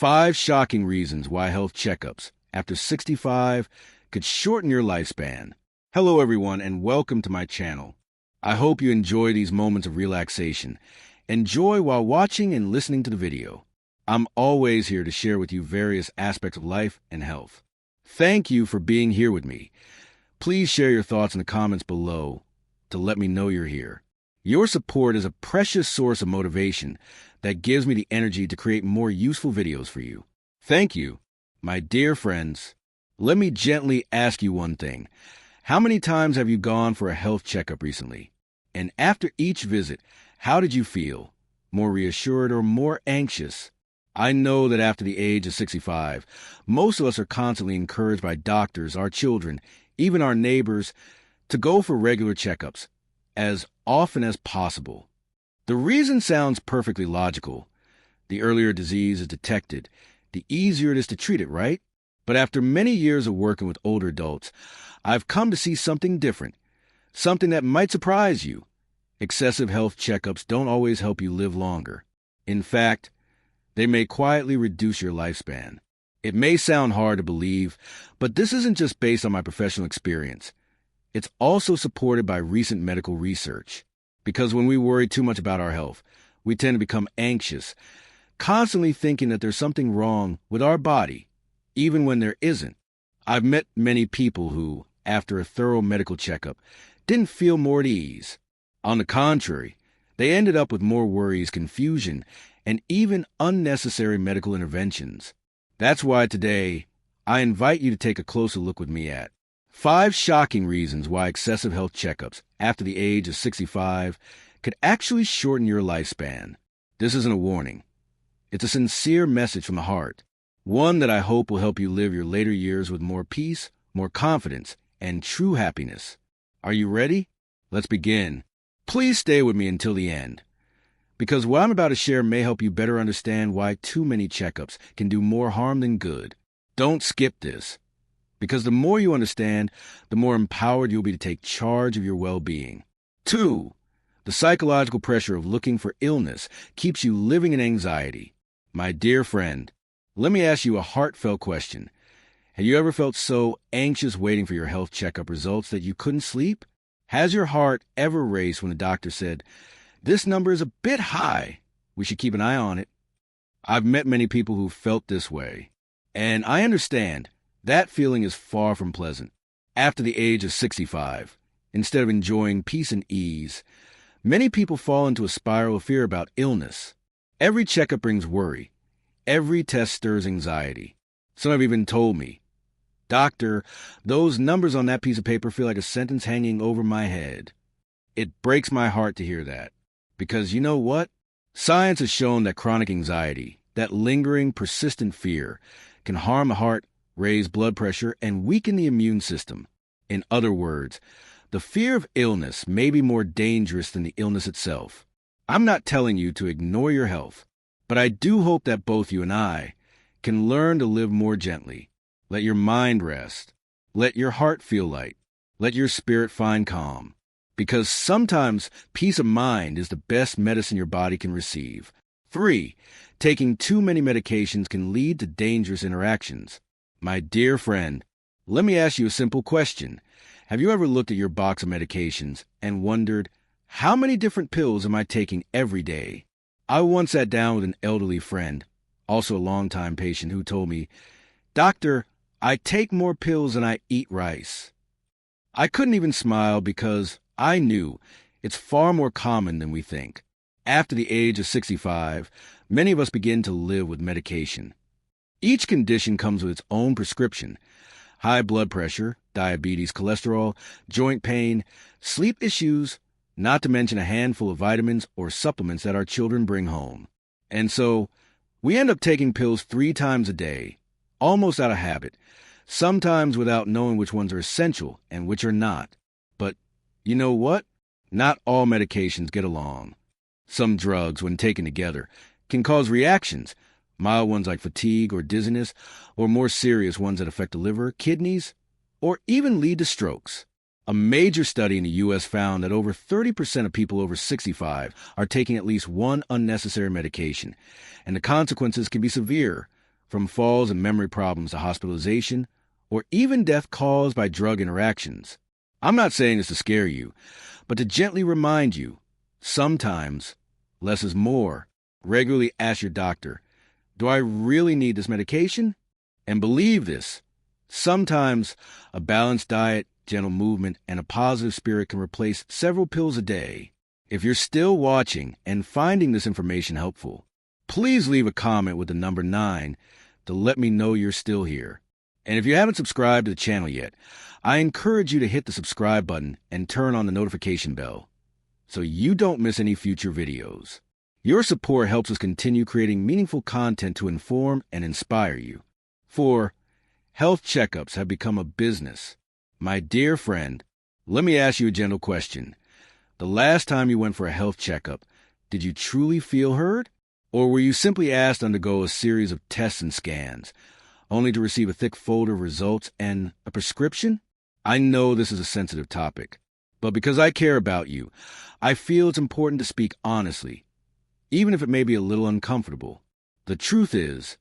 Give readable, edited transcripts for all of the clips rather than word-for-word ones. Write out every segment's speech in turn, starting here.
5 shocking reasons why health checkups after 65 could shorten your lifespan. Hello, everyone, and welcome to my channel. I hope you enjoy these moments of relaxation. Enjoy while watching and listening to the video. I'm always here to share with you various aspects of life and health. Thank you for being here with me. Please share your thoughts in the comments below to let me know you're here. Your support is a precious source of motivation that gives me the energy to create more useful videos for you. Thank you, my dear friends. Let me gently ask you one thing. How many times have you gone for a health checkup recently? And after each visit, how did you feel? More reassured or more anxious? I know that after the age of 65, most of us are constantly encouraged by doctors, our children, even our neighbors, to go for regular checkups as often as possible. The reason sounds perfectly logical. The earlier disease is detected, the easier it is to treat it, right? But after many years of working with older adults, I've come to see something different, something that might surprise you. Excessive health checkups don't always help you live longer. In fact, they may quietly reduce your lifespan. It may sound hard to believe, but this isn't just based on my professional experience. It's also supported by recent medical research. Because when we worry too much about our health, we tend to become anxious, constantly thinking that there's something wrong with our body, even when there isn't. I've met many people who, after a thorough medical checkup, didn't feel more at ease. On the contrary, they ended up with more worries, confusion, and even unnecessary medical interventions. That's why today, I invite you to take a closer look with me at 5 shocking reasons why excessive health checkups after the age of 65 could actually shorten your lifespan. This isn't a warning. It's a sincere message from the heart, one that I hope will help you live your later years with more peace, more confidence, and true happiness. Are you ready? Let's begin. Please stay with me until the end, because what I'm about to share may help you better understand why too many checkups can do more harm than good. Don't skip this, because the more you understand, the more empowered you'll be to take charge of your well-being. 2. The psychological pressure of looking for illness keeps you living in anxiety. My dear friend, let me ask you a heartfelt question. Have you ever felt so anxious waiting for your health checkup results that you couldn't sleep? Has your heart ever raced when the doctor said, "This number is a bit high. We should keep an eye on it"? I've met many people who felt this way, and I understand that feeling is far from pleasant. After the age of 65, instead of enjoying peace and ease, many people fall into a spiral of fear about illness. Every checkup brings worry. Every test stirs anxiety. Some have even told me, "Doctor, those numbers on that piece of paper feel like a sentence hanging over my head." It breaks my heart to hear that. Because you know what? Science has shown that chronic anxiety, that lingering, persistent fear, can harm the heart, raise blood pressure, and weaken the immune system. In other words, the fear of illness may be more dangerous than the illness itself. I'm not telling you to ignore your health, but I do hope that both you and I can learn to live more gently. Let your mind rest. Let your heart feel light. Let your spirit find calm. Because sometimes peace of mind is the best medicine your body can receive. 3. Taking too many medications can lead to dangerous interactions. My dear friend, let me ask you a simple question. Have you ever looked at your box of medications and wondered, how many different pills am I taking every day? I once sat down with an elderly friend, also a longtime patient, who told me, "Doctor, I take more pills than I eat rice." I couldn't even smile because I knew it's far more common than we think. After the age of 65, many of us begin to live with medication. Each condition comes with its own prescription. High blood pressure, diabetes, cholesterol, joint pain, sleep issues, not to mention a handful of vitamins or supplements that our children bring home. And so, we end up taking pills 3 times a day, almost out of habit, sometimes without knowing which ones are essential and which are not. But you know what? Not all medications get along. Some drugs, when taken together, can cause reactions, mild ones like fatigue or dizziness, or more serious ones that affect the liver, kidneys, or even lead to strokes. A major study in the U.S. found that over 30% of people over 65 are taking at least one unnecessary medication, and the consequences can be severe, from falls and memory problems to hospitalization, or even death caused by drug interactions. I'm not saying this to scare you, but to gently remind you, sometimes less is more. Regularly ask your doctor, do I really need this medication? And believe this, sometimes a balanced diet, gentle movement, and a positive spirit can replace several pills a day. If you're still watching and finding this information helpful, please leave a comment with the number 9 to let me know you're still here. And if you haven't subscribed to the channel yet, I encourage you to hit the subscribe button and turn on the notification bell so you don't miss any future videos. Your support helps us continue creating meaningful content to inform and inspire you. For health checkups have become a business. My dear friend, let me ask you a gentle question. The last time you went for a health checkup, did you truly feel heard? Or were you simply asked to undergo a series of tests and scans, only to receive a thick folder of results and a prescription? I know this is a sensitive topic, but because I care about you, I feel it's important to speak honestly, even if it may be a little uncomfortable. The truth is,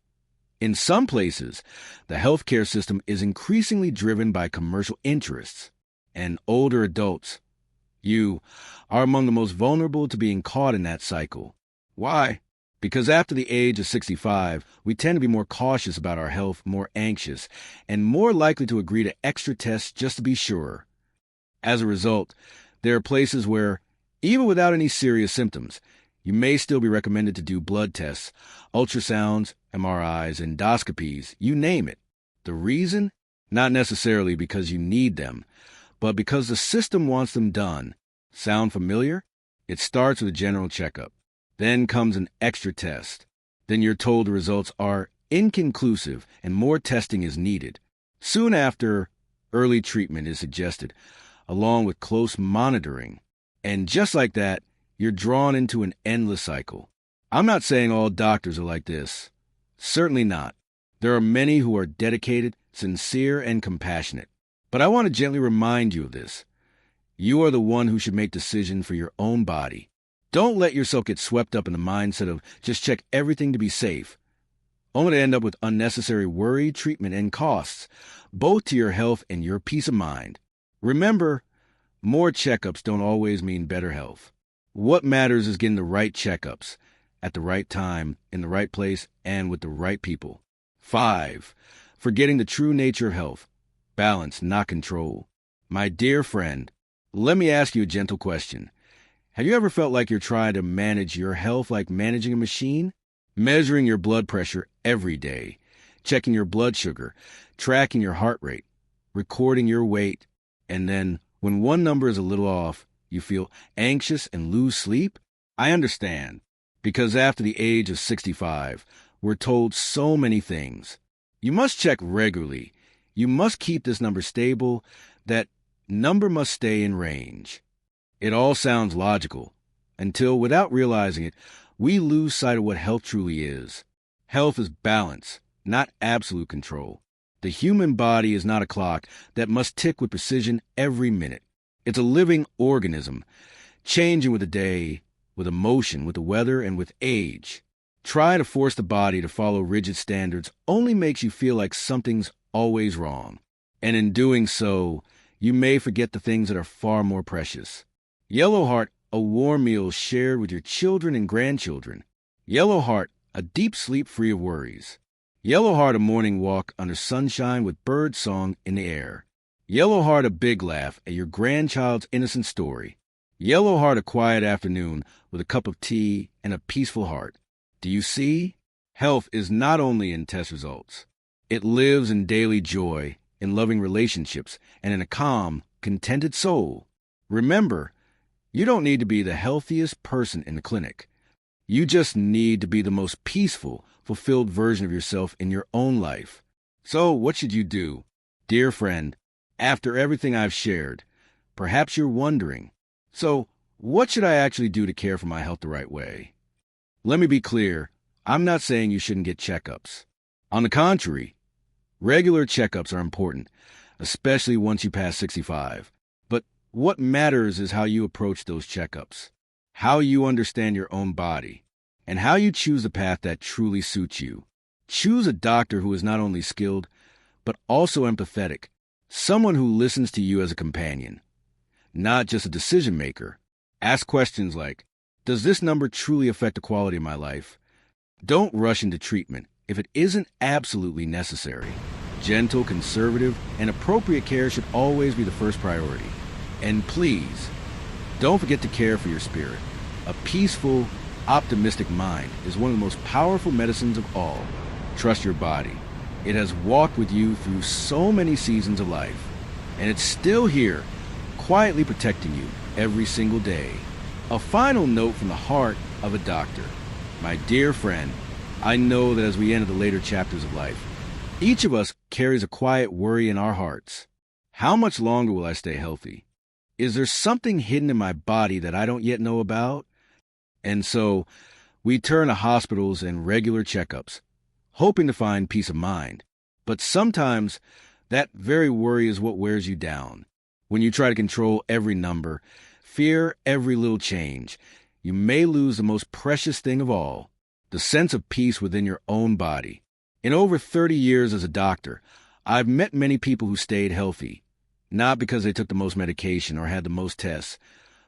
in some places, the healthcare system is increasingly driven by commercial interests, and older adults, you, are among the most vulnerable to being caught in that cycle. Why? Because after the age of 65, we tend to be more cautious about our health, more anxious, and more likely to agree to extra tests just to be sure. As a result, there are places where, even without any serious symptoms, you may still be recommended to do blood tests, ultrasounds, MRIs, endoscopies, you name it. The reason? Not necessarily because you need them, but because the system wants them done. Sound familiar? It starts with a general checkup. Then comes an extra test. Then you're told the results are inconclusive and more testing is needed. Soon after, early treatment is suggested, along with close monitoring. And just like that, you're drawn into an endless cycle. I'm not saying all doctors are like this. Certainly not. There are many who are dedicated, sincere, and compassionate. But I want to gently remind you of this. You are the one who should make decisions for your own body. Don't let yourself get swept up in the mindset of just check everything to be safe, only to end up with unnecessary worry, treatment, and costs, both to your health and your peace of mind. Remember, more checkups don't always mean better health. What matters is getting the right checkups, at the right time, in the right place, and with the right people. 5. Forgetting the true nature of health. Balance, not control. My dear friend, let me ask you a gentle question. Have you ever felt like you're trying to manage your health like managing a machine? Measuring your blood pressure every day, checking your blood sugar, tracking your heart rate, recording your weight, and then when one number is a little off, you feel anxious and lose sleep? I understand, because after the age of 65, we're told so many things. You must check regularly. You must keep this number stable. That number must stay in range. It all sounds logical, until, without realizing it, we lose sight of what health truly is. Health is balance, not absolute control. The human body is not a clock that must tick with precision every minute. It's a living organism, changing with the day, with emotion, with the weather, and with age. Try to force the body to follow rigid standards only makes you feel like something's always wrong. And in doing so, you may forget the things that are far more precious. Yellow Heart, a warm meal shared with your children and grandchildren. Yellow Heart, a deep sleep free of worries. Yellow Heart, a morning walk under sunshine with bird song in the air. Yellow Heart, a big laugh at your grandchild's innocent story. Yellow Heart, a quiet afternoon with a cup of tea and a peaceful heart. Do you see? Health is not only in test results. It lives in daily joy, in loving relationships, and in a calm, contented soul. Remember, you don't need to be the healthiest person in the clinic. You just need to be the most peaceful, fulfilled version of yourself in your own life. So what should you do? Dear friend, after everything I've shared, perhaps you're wondering, so what should I actually do to care for my health the right way? Let me be clear, I'm not saying you shouldn't get checkups. On the contrary, regular checkups are important, especially once you pass 65. But what matters is how you approach those checkups, how you understand your own body, and how you choose the path that truly suits you. Choose a doctor who is not only skilled, but also empathetic, someone who listens to you as a companion, not just a decision maker. Ask questions like, does this number truly affect the quality of my life? Don't rush into treatment if it isn't absolutely necessary. Gentle, conservative, and appropriate care should always be the first priority. And please, don't forget to care for your spirit. A peaceful, optimistic mind is one of the most powerful medicines of all. Trust your body. It has walked with you through so many seasons of life, and it's still here, quietly protecting you every single day. A final note from the heart of a doctor. My dear friend, I know that as we enter the later chapters of life, each of us carries a quiet worry in our hearts. How much longer will I stay healthy? Is there something hidden in my body that I don't yet know about? And so, we turn to hospitals and regular checkups, hoping to find peace of mind. But sometimes, that very worry is what wears you down. When you try to control every number, fear every little change, you may lose the most precious thing of all, the sense of peace within your own body. In over 30 years as a doctor, I've met many people who stayed healthy, not because they took the most medication or had the most tests,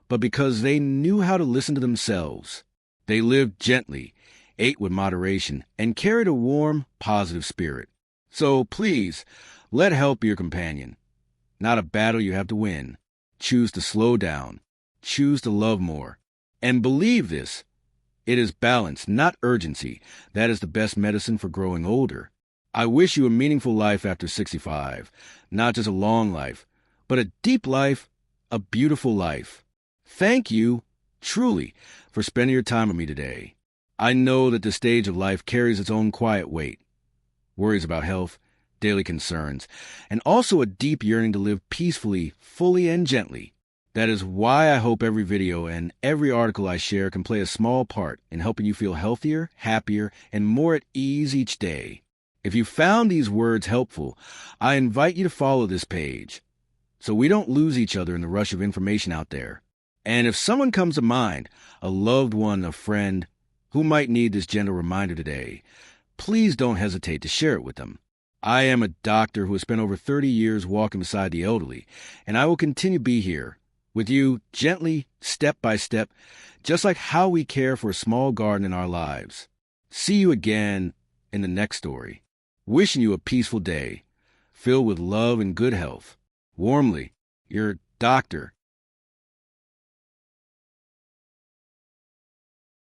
but because they knew how to listen to themselves. They lived gently, ate with moderation, and carried a warm, positive spirit. So please, let health be your companion. Not a battle you have to win. Choose to slow down. Choose to love more. And believe this. It is balance, not urgency. That is the best medicine for growing older. I wish you a meaningful life after 65. Not just a long life, but a deep life, a beautiful life. Thank you, truly, for spending your time with me today. I know that this stage of life carries its own quiet weight. Worries about health, daily concerns, and also a deep yearning to live peacefully, fully, and gently. That is why I hope every video and every article I share can play a small part in helping you feel healthier, happier, and more at ease each day. If you found these words helpful, I invite you to follow this page so we don't lose each other in the rush of information out there. And if someone comes to mind, a loved one, a friend, who might need this gentle reminder today, please don't hesitate to share it with them. I am a doctor who has spent over 30 years walking beside the elderly, and I will continue to be here with you gently, step by step, just like how we care for a small garden in our lives. See you again in the next story. Wishing you a peaceful day, filled with love and good health. Warmly, your doctor,